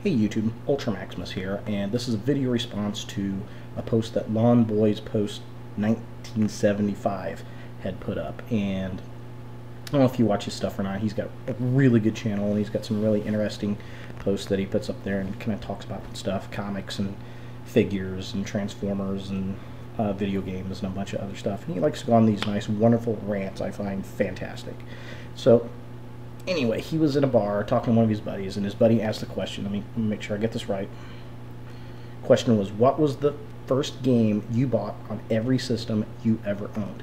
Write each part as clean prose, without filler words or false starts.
Hey YouTube, Ultra Maximus here, and this is a video response to a post that Lawn Boys Post 1975 had put up. And I don't know if you watch his stuff or not. He's got a really good channel, and he's got some really interesting posts that he puts up there, and kind of talks about stuff, comics and figures and Transformers and video games and a bunch of other stuff. And he likes to go on these nice, wonderful rants I find fantastic. So anyway, he was in a bar talking to one of his buddies, and his buddy asked the question. Let me make sure I get this right. Question was, what was the first game you bought on every system you ever owned?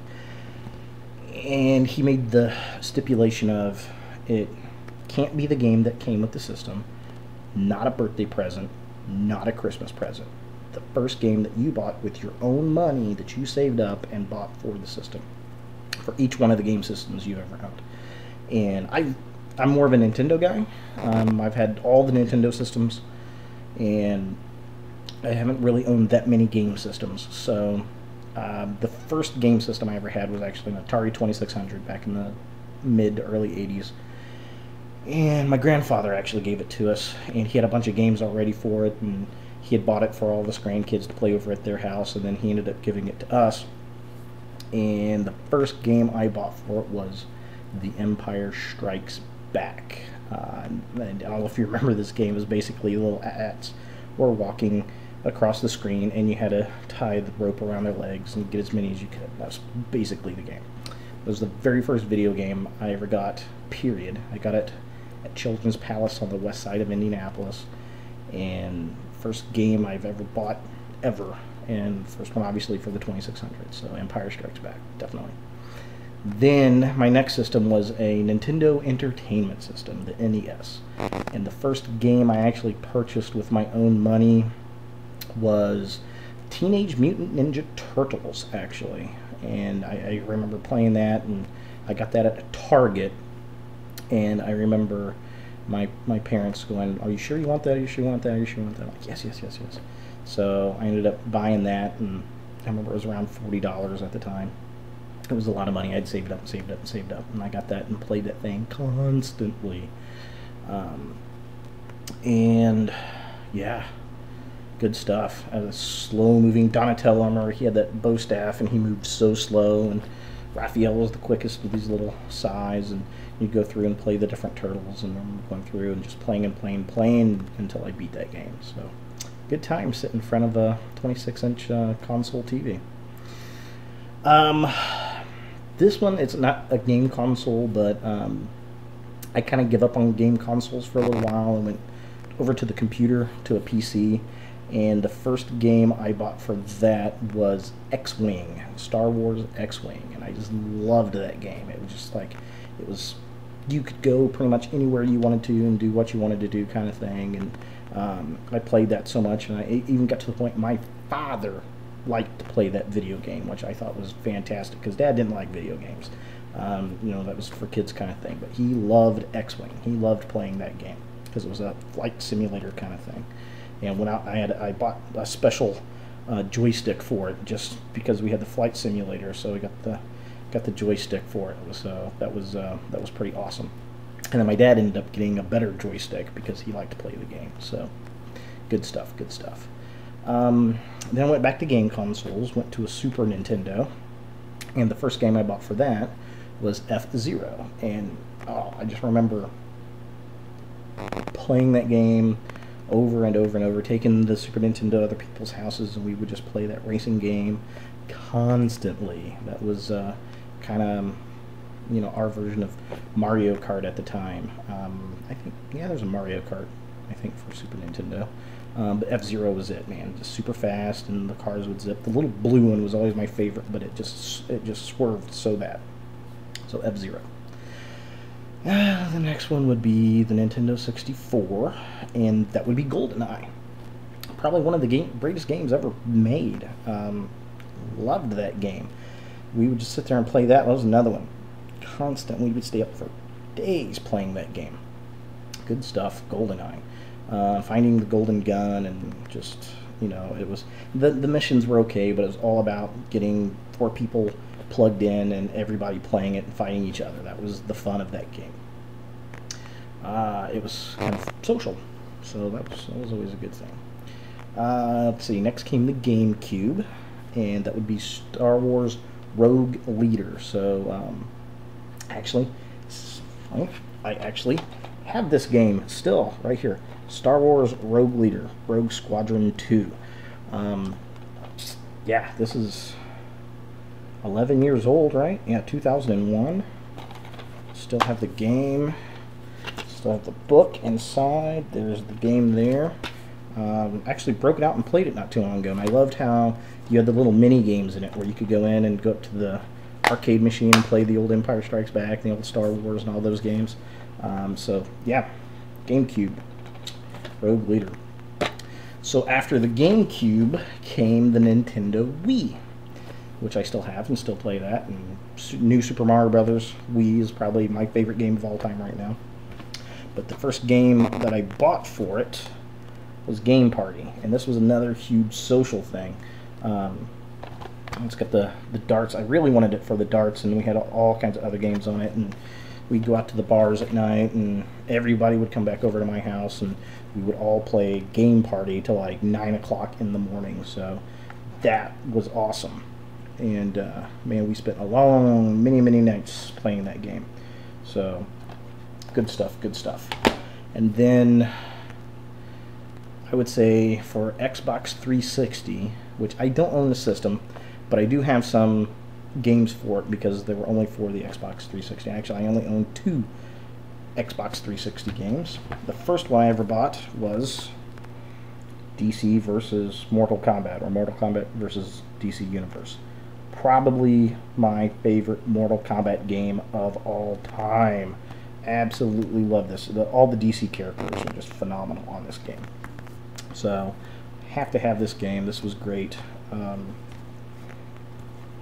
And he made the stipulation of, it can't be the game that came with the system, not a birthday present, not a Christmas present. The first game that you bought with your own money that you saved up and bought for the system, for each one of the game systems you've ever owned. And I'm more of a Nintendo guy. I've had all the Nintendo systems, and I haven't really owned that many game systems. So the first game system I ever had was actually an Atari 2600 back in the mid to early 80s. And my grandfather actually gave it to us, and he had a bunch of games already for it, and he had bought it for all of us grandkids to play over at their house, and then he ended up giving it to us. And the first game I bought for it was The Empire Strikes Back. And I don't know if you remember, this game. It was basically little ats were walking across the screen, and you had to tie the rope around their legs and get as many as you could. That's basically the game. It was the very first video game I ever got, period. I got it at Children's Palace on the west side of Indianapolis, and first game I've ever bought, ever. And first one obviously for the 2600, so Empire Strikes Back, definitely. Then my next system was a Nintendo Entertainment System, the NES. And the first game I actually purchased with my own money was Teenage Mutant Ninja Turtles, actually. And I remember playing that, and I got that at Target. And I remember my parents going, "Are you sure you want that? Are you sure you want that? Are you sure you want that?" I'm like, yes, yes, yes, yes. So I ended up buying that, and I remember it was around $40 at the time. It was a lot of money. I'd saved up and saved up and saved up, and I got that and played that thing constantly. And yeah, good stuff. A slow-moving Donatello. I remember he had that bow staff, and he moved so slow, and Raphael was the quickest with these little sais, and you'd go through and play the different turtles, and I remember going through and just playing and playing and playing until I beat that game. So good time sitting in front of a 26-inch console TV. This one, it's not a game console, but I kind of give up on game consoles for a little while and went over to the computer, to a PC, and the first game I bought for that was X-Wing, Star Wars X-Wing, and I just loved that game. It was just like, it was, you could go pretty much anywhere you wanted to and do what you wanted to do, kind of thing. And I played that so much, and I even got to the point my father liked to play that video game, which I thought was fantastic, because Dad didn't like video games. You know, that was for kids kind of thing, but he loved X-Wing. He loved playing that game because it was a flight simulator kind of thing. And went out, I bought a special joystick for it, just because we had the flight simulator, so we got the joystick for it. It was that was pretty awesome. And then my dad ended up getting a better joystick because he liked to play the game. So good stuff, good stuff. Then I went back to game consoles, went to a Super Nintendo, and the first game I bought for that was F-Zero. And I just remember playing that game over and over and over, taking the Super Nintendo to other people's houses, and we would just play that racing game constantly. That was kind of, you know, our version of Mario Kart at the time. I think, yeah, there's a Mario Kart, I think, for Super Nintendo. But F-Zero was it, man. Just super fast, and the cars would zip. The little blue one was always my favorite, but it just swerved so bad. So F-Zero. The next one would be the Nintendo 64, and that would be GoldenEye. Probably one of the greatest games ever made. Loved that game. We would just sit there and play that. That was another one. Constantly, we would stay up for days playing that game. Good stuff, GoldenEye. Finding the golden gun, and just, you know, it was, the missions were okay, but it was all about getting 4 people plugged in and everybody playing it and fighting each other. That was the fun of that game. It was kind of social. So that was always a good thing. Let's see. Next came the GameCube, and that would be Star Wars Rogue Leader. So actually, I actually have this game still right here. Star Wars Rogue Leader, Rogue Squadron 2. Yeah, this is 11 years old, right? Yeah, 2001. Still have the game. Still have the book inside. There's the game there. Actually broke it out and played it not too long ago, and I loved how you had the little mini games in it where you could go in and go up to the arcade machine and play the old Empire Strikes Back, the old Star Wars, and all those games. So yeah, GameCube, Rogue Leader. So after the GameCube came the Nintendo Wii, which I still have and still play that. And New Super Mario Brothers Wii is probably my favorite game of all time right now. But the first game that I bought for it was Game Party, and this was another huge social thing. It's got the darts. I really wanted it for the darts, and we had all kinds of other games on it, and we'd go out to the bars at night, and everybody would come back over to my house, and we would all play Game Party till like 9 o'clock in the morning. So that was awesome. And man, we spent a long, many nights playing that game. So good stuff, good stuff. And then I would say for Xbox 360, which I don't own the system, but I do have some games for it because they were only for the Xbox 360. Actually, I only own 2 Xbox 360 games. The first one I ever bought was DC versus Mortal Kombat, or Mortal Kombat versus DC Universe. Probably my favorite Mortal Kombat game of all time. Absolutely love this. All the DC characters are just phenomenal on this game. So, have to have this game. This was great.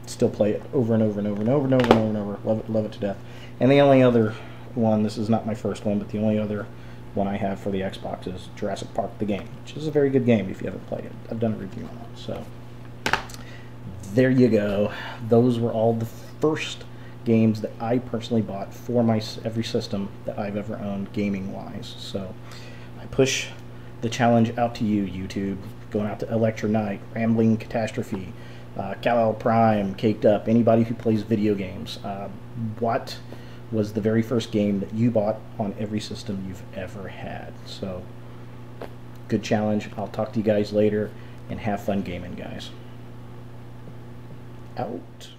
Still play it over and over and over and over and over and over and over. Love it to death. And the only other one, this is not my first one, but the only other one I have for the Xbox is Jurassic Park the game, which is a very good game if you haven't played it. I've done a review on it. So, there you go. Those were all the first games that I personally bought for every system that I've ever owned gaming-wise. So, I push the challenge out to you, YouTube. Going out to Electra Knight, Rambling Catastrophe, Kal-El Prime, Caked Up, anybody who plays video games. What was the very first game that you bought on every system you've ever had? So, good challenge. I'll talk to you guys later, and have fun gaming, guys. Out.